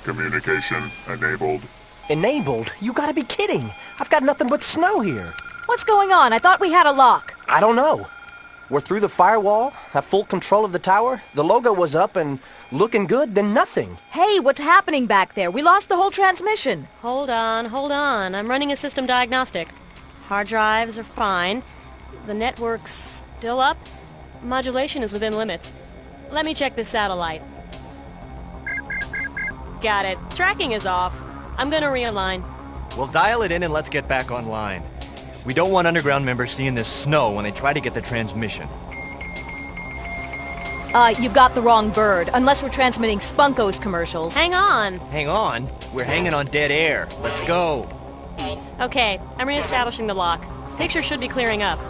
Communication enabled. Enabled? You gotta be kidding! I've got nothing but snow here. What's going on? I thought we had a lock. I don't know. We're through the firewall, have full control of the tower, the logo was up and looking good, then nothing. Hey, what's happening back there? We lost the whole transmission. Hold on. I'm running a system diagnostic. Hard drives are fine. The network's still up. Modulation is within limits. Let me check this satellite. Got it. Tracking is off. I'm gonna realign. We'll dial it in and let's get back online. We don't want underground members seeing this snow when they try to get the transmission. You got the wrong bird, unless we're transmitting Spunko's commercials. Hang on. Hang on. We're hanging on dead air. Let's go. Okay, I'm reestablishing the lock. Picture should be clearing up.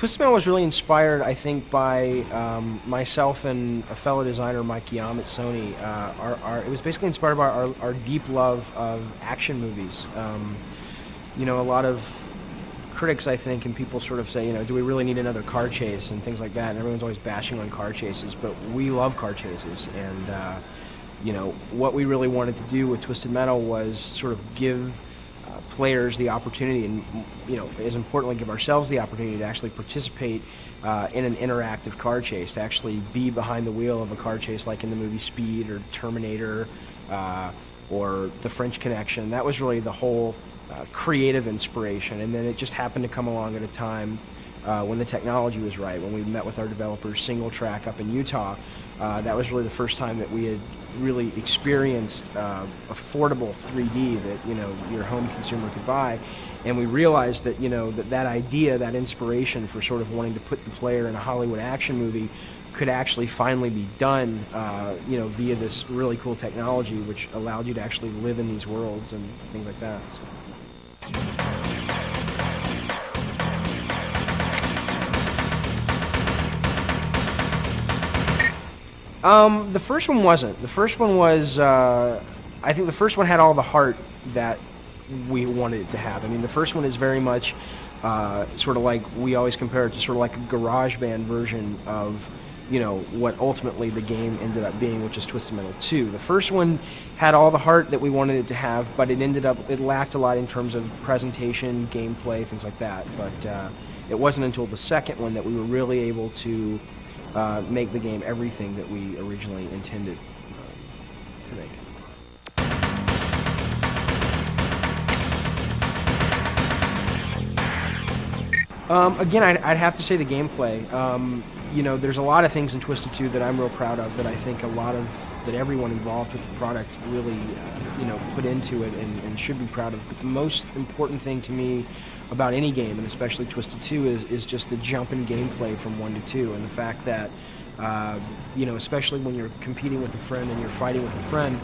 Twisted Metal was really inspired, I think, by myself and a fellow designer, Mike Yam at Sony. It was basically inspired by our deep love of action movies. A lot of critics, I think, and people sort of say, do we really need another car chase and things like that, and everyone's always bashing on car chases, but we love car chases, and, what we really wanted to do with Twisted Metal was sort of give players the opportunity and, as importantly, give ourselves the opportunity to actually participate in an interactive car chase, to actually be behind the wheel of a car chase like in the movie Speed or Terminator or The French Connection. That was really the whole creative inspiration, and then it just happened to come along at a time when the technology was right, when we met with our developers Single Track up in Utah. That was really the first time that we had really experienced affordable 3D that your home consumer could buy, and we realized that that idea, that inspiration for sort of wanting to put the player in a Hollywood action movie could actually finally be done via this really cool technology which allowed you to actually live in these worlds and things like that. So. The first one wasn't. The first one was, I think the first one had all the heart that we wanted it to have. I mean, the first one is very much sort of like, we always compare it to sort of like a garage band version of, what ultimately the game ended up being, which is Twisted Metal 2. The first one had all the heart that we wanted it to have, but it lacked a lot in terms of presentation, gameplay, things like that. But it wasn't until the second one that we were really able to make the game everything that we originally intended to make. Again, I'd have to say the gameplay. There's a lot of things in Twisted 2 that I'm real proud of that I think that everyone involved with the product really, put into it and should be proud of. But the most important thing to me about any game, and especially Twisted 2, is just the jump in gameplay from 1 to 2, and the fact that, especially when you're competing with a friend and you're fighting with a friend,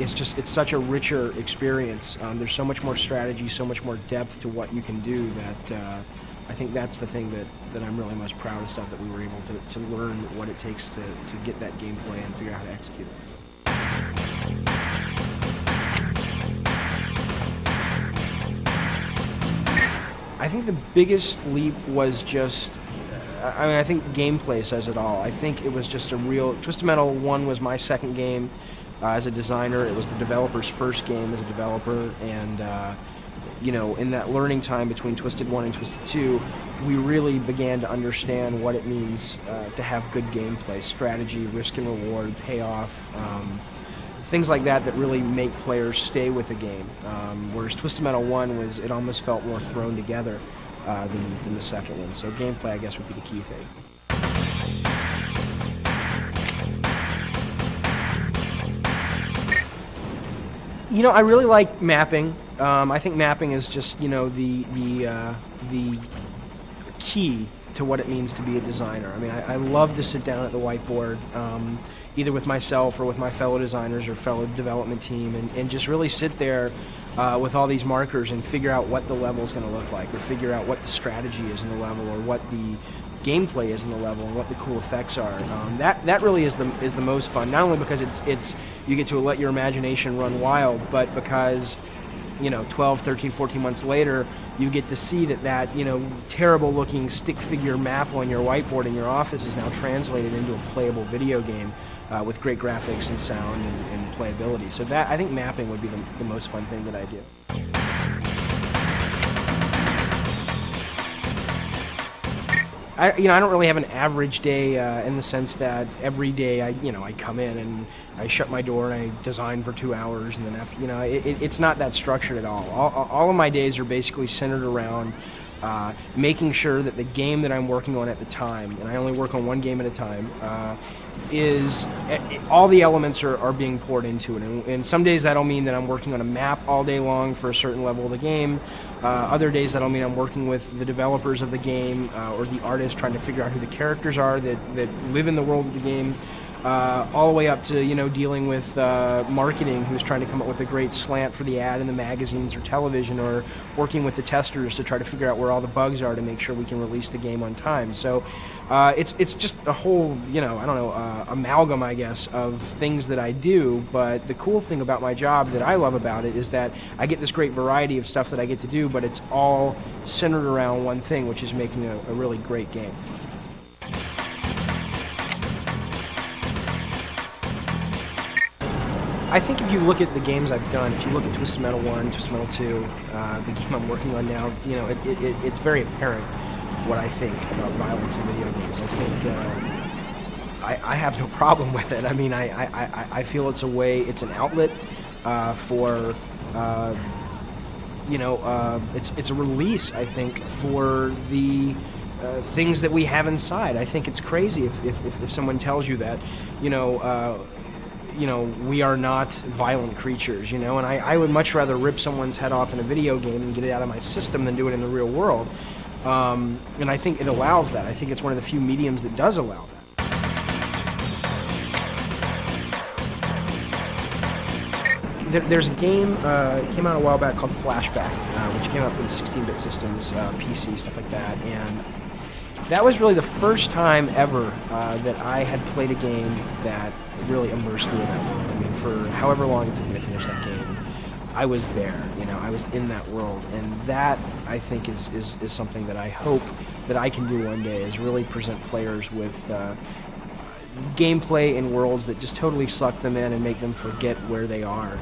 it's such a richer experience. There's so much more strategy, so much more depth to what you can do that I think that's the thing that I'm really most proudest of, that we were able to learn what it takes to get that gameplay and figure out how to execute it. I think the biggest leap was just, I think gameplay says it all. I think it was just a real, Twisted Metal 1 was my second game as a designer. It was the developer's first game as a developer, and in that learning time between Twisted 1 and Twisted 2, we really began to understand what it means to have good gameplay, strategy, risk and reward, payoff, things like that really make players stay with a game. Whereas Twisted Metal 1 it almost felt more thrown together than the second one. So gameplay, I guess, would be the key thing. I really like mapping. I think mapping is just, the key to what it means to be a designer. I mean, I love to sit down at the whiteboard, either with myself or with my fellow designers or fellow development team, and just really sit there with all these markers and figure out what the level is going to look like, or figure out what the strategy is in the level, or what the gameplay is in the level, and what the cool effects are. That really is the most fun. Not only because it's you get to let your imagination run wild, but because 12, 13, 14 months later, you get to see that terrible looking stick figure map on your whiteboard in your office is now translated into a playable video game with great graphics and sound and playability. So I think mapping would be the most fun thing that I do. I don't really have an average day in the sense that every day I come in and I shut my door and I design for 2 hours, and then after, it's not that structured at all. All of my days are basically centered around making sure that the game that I'm working on at the time, and I only work on one game at a time, all the elements are being poured into it. And some days that'll mean that I'm working on a map all day long for a certain level of the game. Other days that'll mean I'm working with the developers of the game or the artists, trying to figure out who the characters are that live in the world of the game. All the way up to dealing with marketing, who's trying to come up with a great slant for the ad in the magazines or television, or working with the testers to try to figure out where all the bugs are to make sure we can release the game on time. So it's just a whole amalgam, I guess, of things that I do. But the cool thing about my job that I love about it is that I get this great variety of stuff that I get to do, but it's all centered around one thing, which is making a really great game. I think if you look at the games I've done, if you look at Twisted Metal 1, Twisted Metal 2, the game I'm working on now, it's very apparent what I think about violence in video games. I think I have no problem with it. I mean, I feel it's a way, it's an outlet for it's a release, I think, for the things that we have inside. I think it's crazy if someone tells you that, we are not violent creatures, and I would much rather rip someone's head off in a video game and get it out of my system than do it in the real world. And I think it allows that. I think it's one of the few mediums that does allow that. There's a game, it came out a while back called Flashback, which came out for the 16-bit systems, PC, stuff like that, and that was really the first time ever that I had played a game that really immersed me in that world. I mean, for however long it took me to finish that game, I was there, I was in that world, and that, I think, is something that I hope that I can do one day, is really present players with gameplay in worlds that just totally suck them in and make them forget where they are.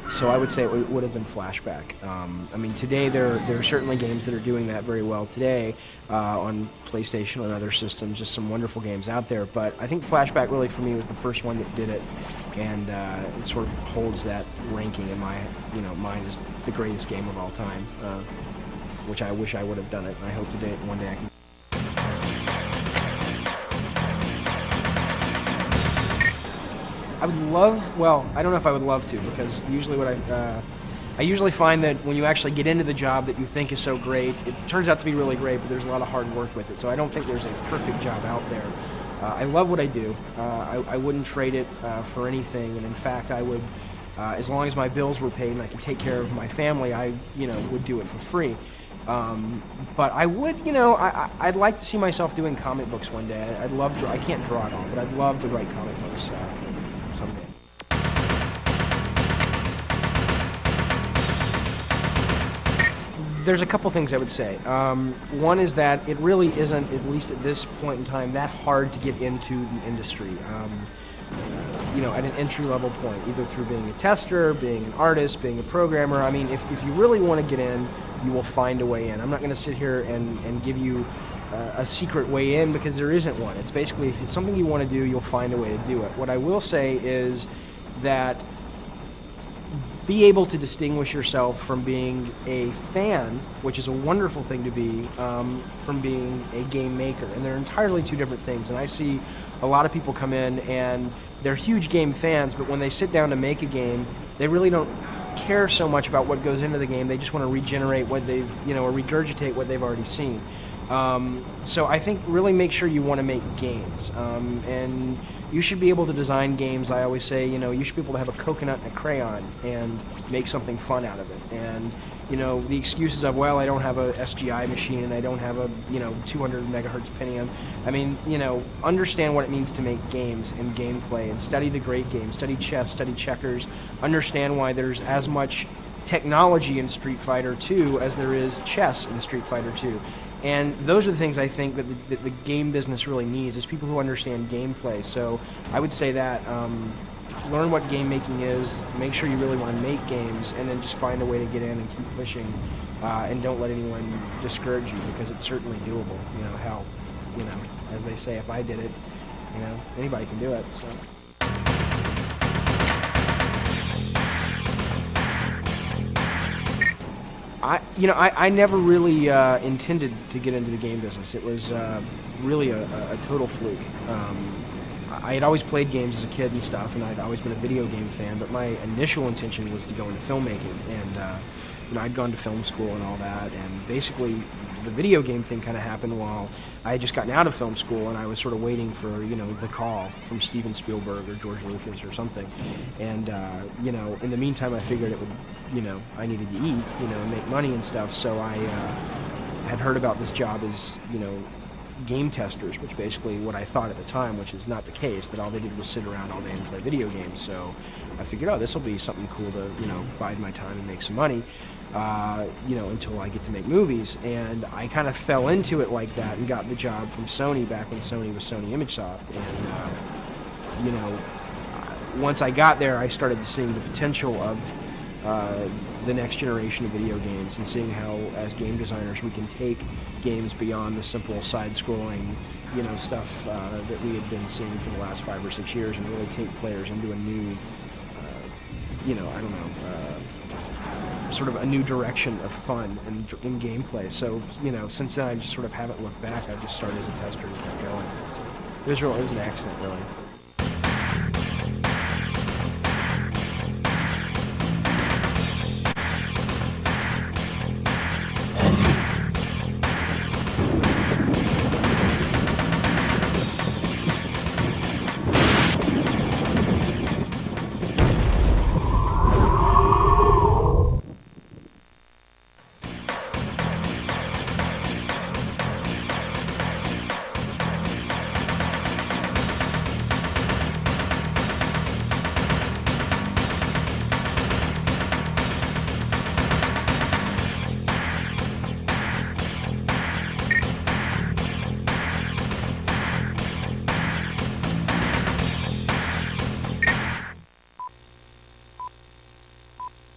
So I would say it would have been Flashback. I mean, today there are certainly games that are doing that very well today on PlayStation and other systems, just some wonderful games out there, but I think Flashback really for me was the first one that did it, and it sort of holds that ranking in my mind as the greatest game of all time, which I wish I would have done it, and I hope one day I can. I would love, well, I don't know if I would love to, because usually I usually find that when you actually get into the job that you think is so great, it turns out to be really great, but there's a lot of hard work with it, so I don't think there's a perfect job out there. I love what I do. I wouldn't trade it for anything, and in fact, I would, as long as my bills were paid and I could take care of my family, I, would do it for free. But I would, I'd like to see myself doing comic books one day. I'd love to, I can't draw at all, but I'd love to write comic books someday. There's a couple things I would say. One is that it really isn't, at least at this point in time, that hard to get into the industry. At an entry-level point, either through being a tester, being an artist, being a programmer. I mean, if you really want to get in, you will find a way in. I'm not going to sit here and give you a secret way in, because there isn't one. It's basically, if it's something you want to do, you'll find a way to do it. What I will say is that be able to distinguish yourself from being a fan, which is a wonderful thing to be, from being a game maker. And they're entirely two different things. And I see a lot of people come in and they're huge game fans, but when they sit down to make a game, they really don't care so much about what goes into the game. They just want to regenerate what they've, or regurgitate what they've already seen. So I think really make sure you want to make games. And you should be able to design games. I always say, you should be able to have a coconut and a crayon and make something fun out of it. And, the excuses of, well, I don't have a SGI machine and I don't have a, 200 megahertz Pentium. I mean, understand what it means to make games and gameplay, and study the great games, study chess, study checkers, understand why there's as much technology in Street Fighter 2 as there is chess in Street Fighter 2. And those are the things I think that the game business really needs, is people who understand gameplay. So I would say that learn what game making is, make sure you really want to make games, and then just find a way to get in and keep pushing, and don't let anyone discourage you, because it's certainly doable. Hell, as they say, if I did it, anybody can do it. So. I never really intended to get into the game business. It was really a total fluke. I had always played games as a kid and stuff, and I'd always been a video game fan, but my initial intention was to go into filmmaking, and I'd gone to film school and all that, and basically the video game thing kind of happened while I had just gotten out of film school, and I was sort of waiting for, the call from Steven Spielberg or George Lucas or something. And, in the meantime, I figured it would, I needed to eat, and make money and stuff, so I had heard about this job as, game testers, which basically what I thought at the time, which is not the case, that all they did was sit around all day and play video games. So I figured, this will be something cool to, bide my time and make some money. Until I get to make movies, and I kind of fell into it like that and got the job from Sony back when Sony was Sony ImageSoft, and once I got there, I started seeing the potential of the next generation of video games, and seeing how, as game designers, we can take games beyond the simple side-scrolling, stuff that we had been seeing for the last 5 or 6 years, and really take players into a new, sort of a new direction of fun in gameplay. So, you know, since then I just sort of haven't looked back. I just started as a tester and kept going. It was an accident, really.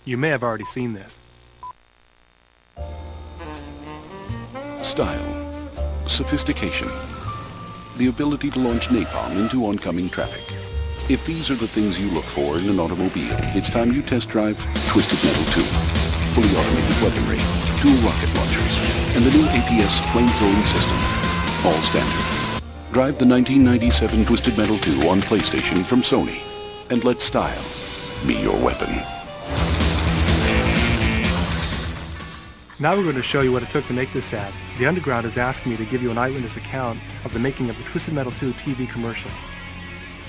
You may have already seen this. Style. Sophistication. The ability to launch napalm into oncoming traffic. If these are the things you look for in an automobile, it's time you test drive Twisted Metal 2. Fully automated weaponry, dual rocket launchers, and the new APS flamethrowing system. All standard. Drive the 1997 Twisted Metal 2 on PlayStation from Sony. And let style be your weapon. Now we're going to show you what it took to make this ad. The Underground has asked me to give you an eyewitness account of the making of the Twisted Metal 2 TV commercial.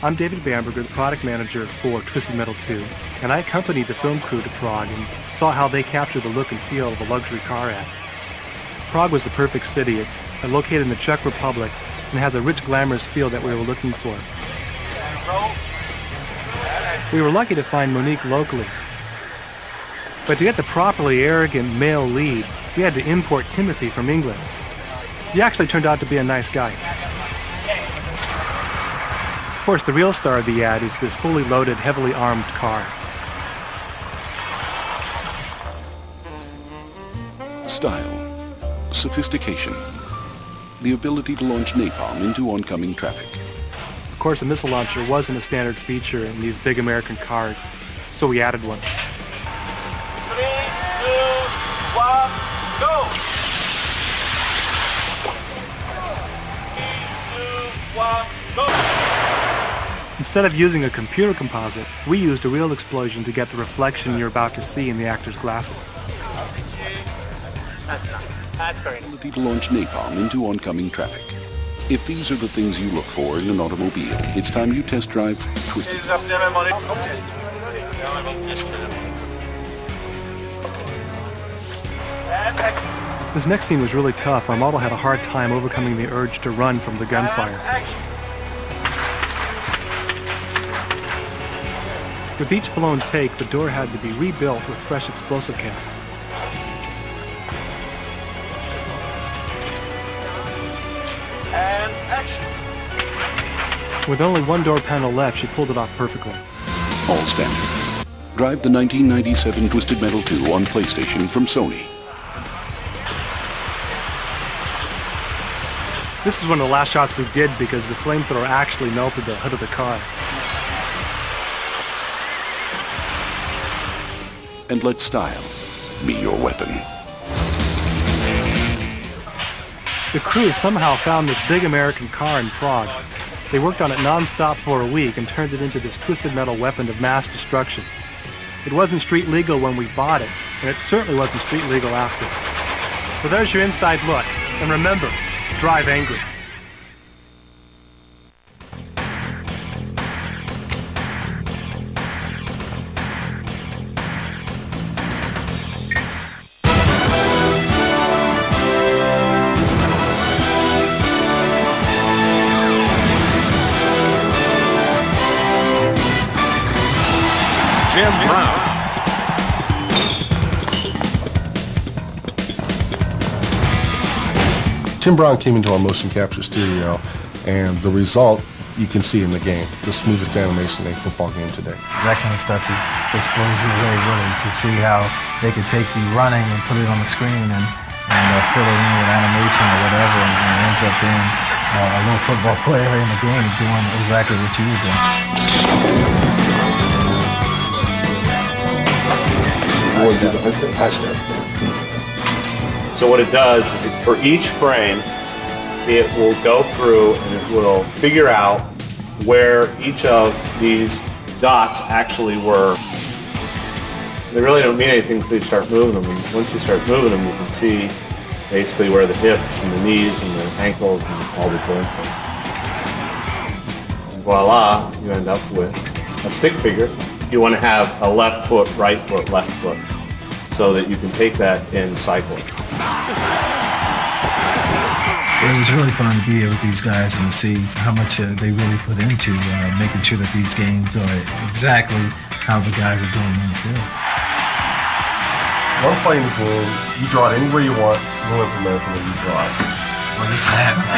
I'm David Bamberger, the product manager for Twisted Metal 2, and I accompanied the film crew to Prague and saw how they captured the look and feel of a luxury car ad. Prague was the perfect city. It's located in the Czech Republic and has a rich, glamorous feel that we were looking for. We were lucky to find Monique locally. But to get the properly arrogant male lead, we had to import Timothy from England. He actually turned out to be a nice guy. Of course, the real star of the ad is this fully loaded, heavily armed car. Style. Sophistication. The ability to launch napalm into oncoming traffic. Of course, a missile launcher wasn't a standard feature in these big American cars, so we added one. 3, 2, 1, go! 3, 2, 1, go! Instead of using a computer composite, we used a real explosion to get the reflection you're about to see in the actor's glasses. That's very nice. Ability to launch napalm into oncoming traffic. If these are the things you look for in an automobile, it's time you test drive Twisted. This next scene was really tough. Our model had a hard time overcoming the urge to run from the gunfire. With each blown take, the door had to be rebuilt with fresh explosive caps. And action. With only one door panel left, she pulled it off perfectly. All standard. Drive the 1997 Twisted Metal 2 on PlayStation from Sony. This is one of the last shots we did because the flamethrower actually melted the hood of the car. And let style be your weapon. The crew somehow found this big American car in Prague. They worked on it non-stop for a week and turned it into this twisted metal weapon of mass destruction. It wasn't street legal when we bought it, and it certainly wasn't street legal after. So there's your inside look. And remember, drive angry. Jim Brown. Tim Brown came into our motion capture studio, and the result you can see in the game, the smoothest animation in a football game today. That kind of stuff just blows you away, really, to see how they could take the running and put it on the screen and fill it in with animation or whatever, and it ends up being a little football player in the game doing exactly what you were doing. High step. So what it does is for each frame, it will go through and it will figure out where each of these dots actually were. They really don't mean anything until you start moving them. And once you start moving them, you can see basically where the hips and the knees and the ankles and all the joints are. And voila, you end up with a stick figure. You want to have a left foot, right foot, left foot, so that you can take that in cycling. It was really fun to be here with these guys and to see how much they really put into making sure that these games are exactly how the guys are doing in the field. One playing the game, you draw it anywhere you want, we'll implement it when you draw it. Well, this is happening.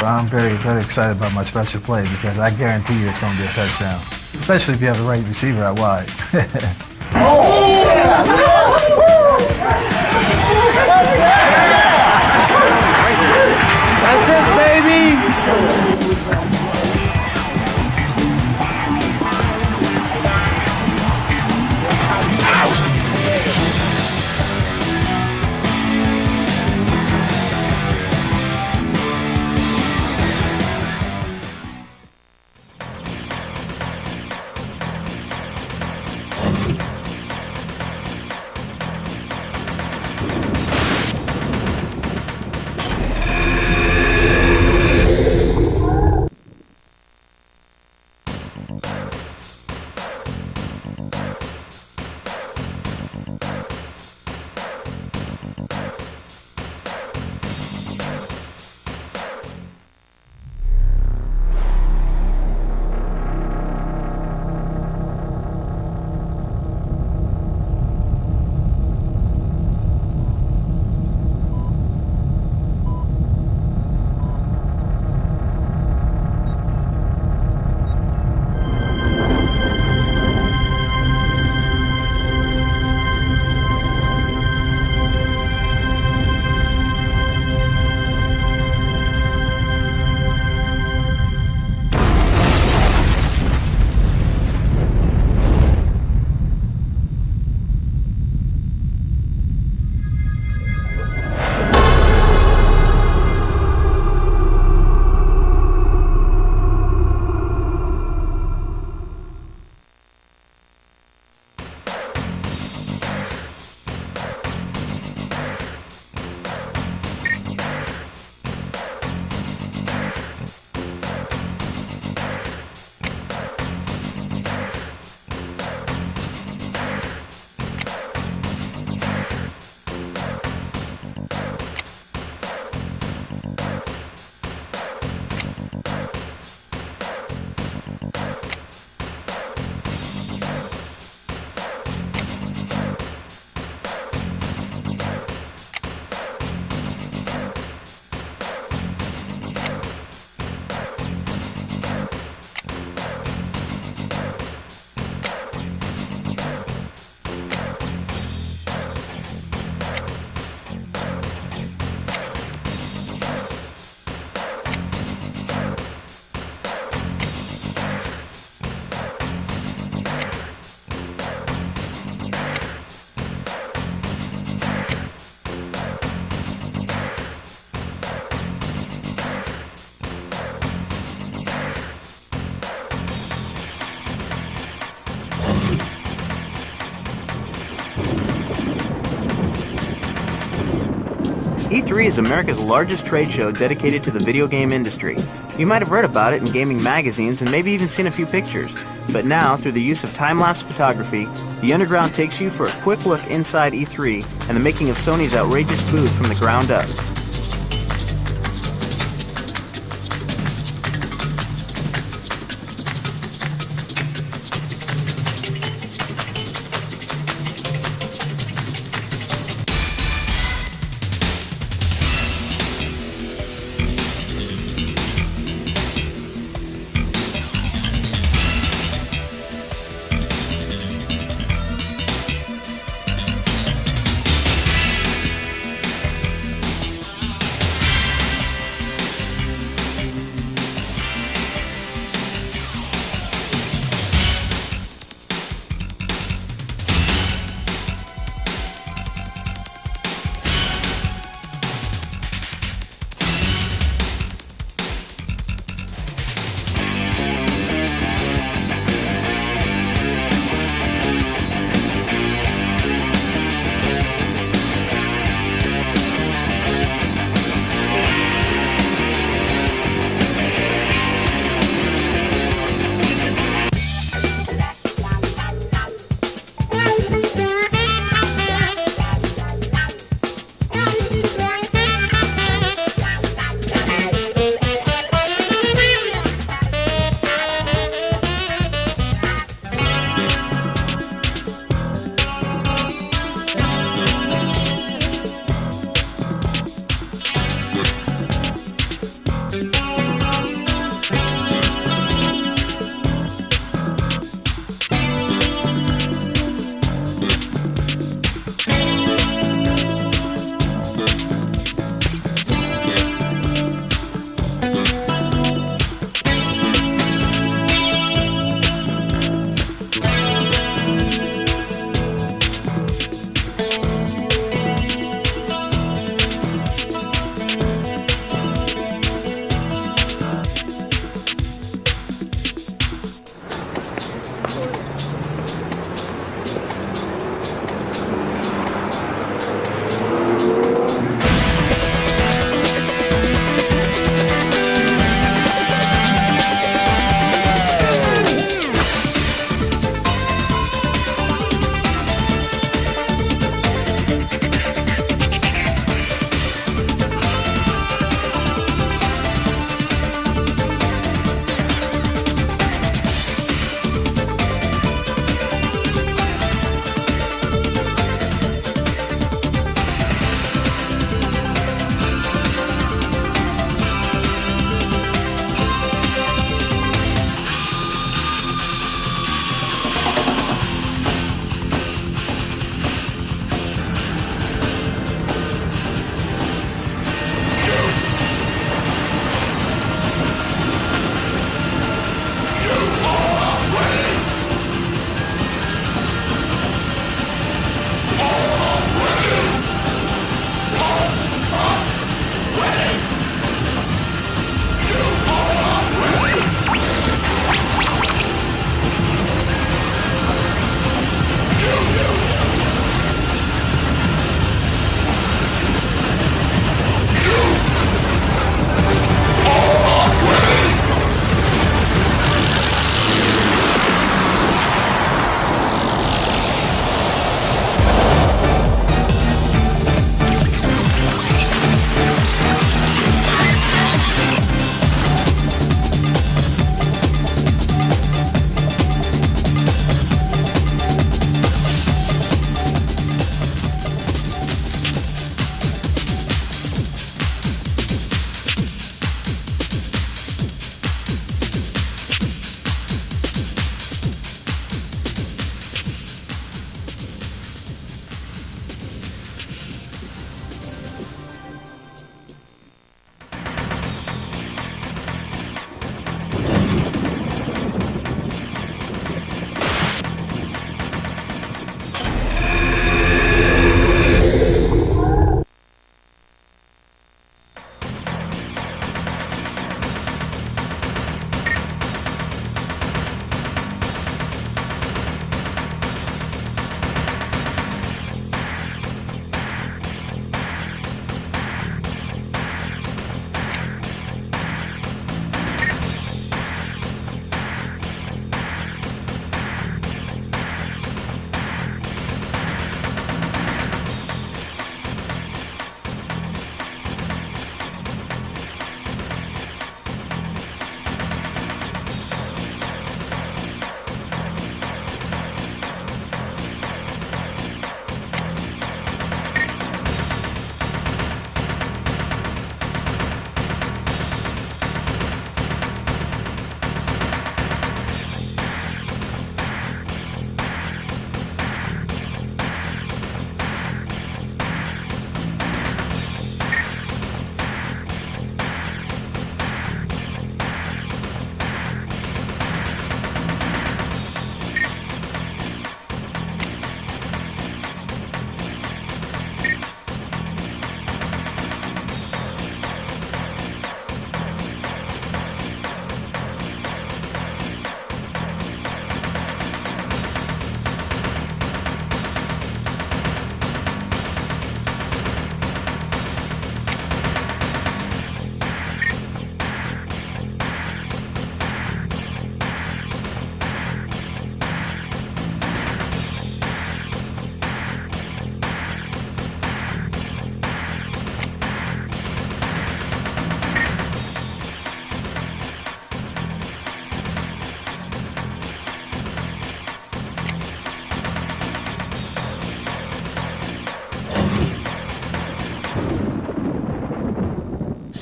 I'm very, very excited about my special play because I guarantee you it's going to be a touchdown. Especially if you have the right receiver out wide. That's it, baby! E3 is America's largest trade show dedicated to the video game industry. You might have read about it in gaming magazines and maybe even seen a few pictures. But now, through the use of time-lapse photography, the Underground takes you for a quick look inside E3 and the making of Sony's outrageous booth from the ground up.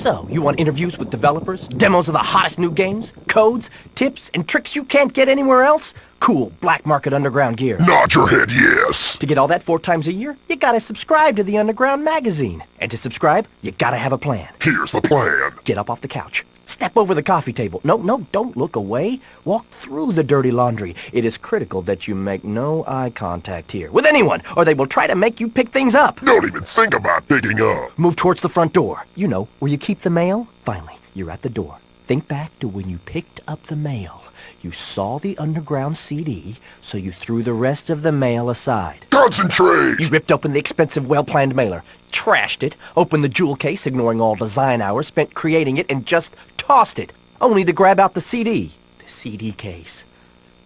So, you want interviews with developers, demos of the hottest new games, codes, tips, and tricks you can't get anywhere else? Cool black market underground gear. Nod your head yes. To get all that 4 times a year, you gotta subscribe to the Underground magazine. And to subscribe, you gotta have a plan. Here's the plan. Get up off the couch. Step over the coffee table. No, don't look away. Walk through the dirty laundry. It is critical that you make no eye contact here with anyone, or they will try to make you pick things up. Don't even think about picking up. Move towards the front door. You know, where you keep the mail. Finally, you're at the door. Think back to when you picked up the mail. You saw the Underground CD, so you threw the rest of the mail aside. Concentrate! You ripped open the expensive, well-planned mailer, trashed it, opened the jewel case, ignoring all design hours spent creating it, and just tossed it, only to grab out the CD. The CD case.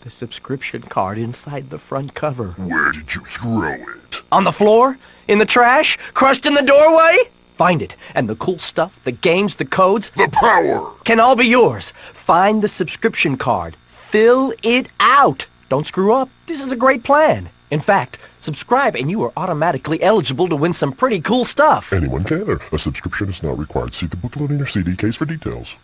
The subscription card inside the front cover. Where did you throw it? On the floor? In the trash? Crushed in the doorway? Find it, and the cool stuff, the games, the codes, the power, can all be yours. Find the subscription card. Fill it out. Don't screw up. This is a great plan. In fact, subscribe and you are automatically eligible to win some pretty cool stuff. Anyone can. A subscription is not required. See the booklet in your CD case for details.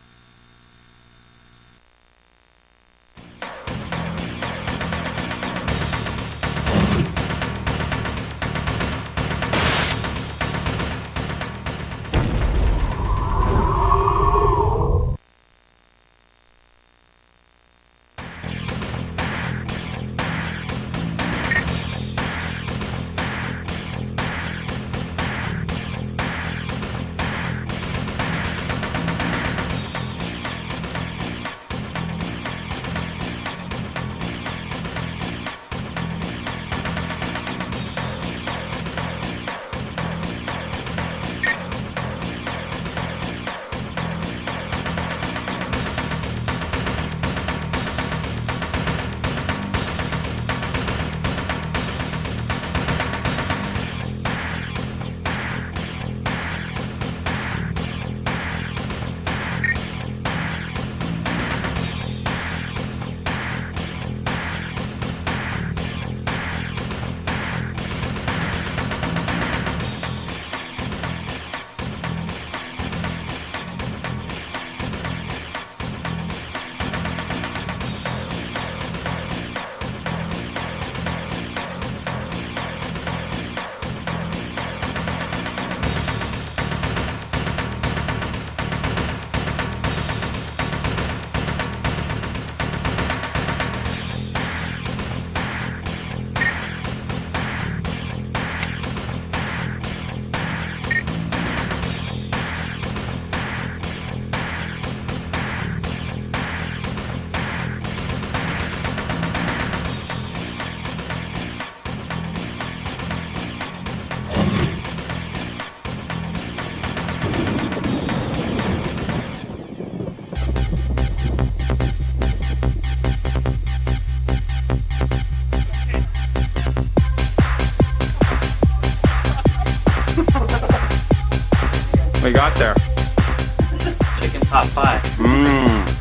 We got there. Chicken pot pie. Mmm.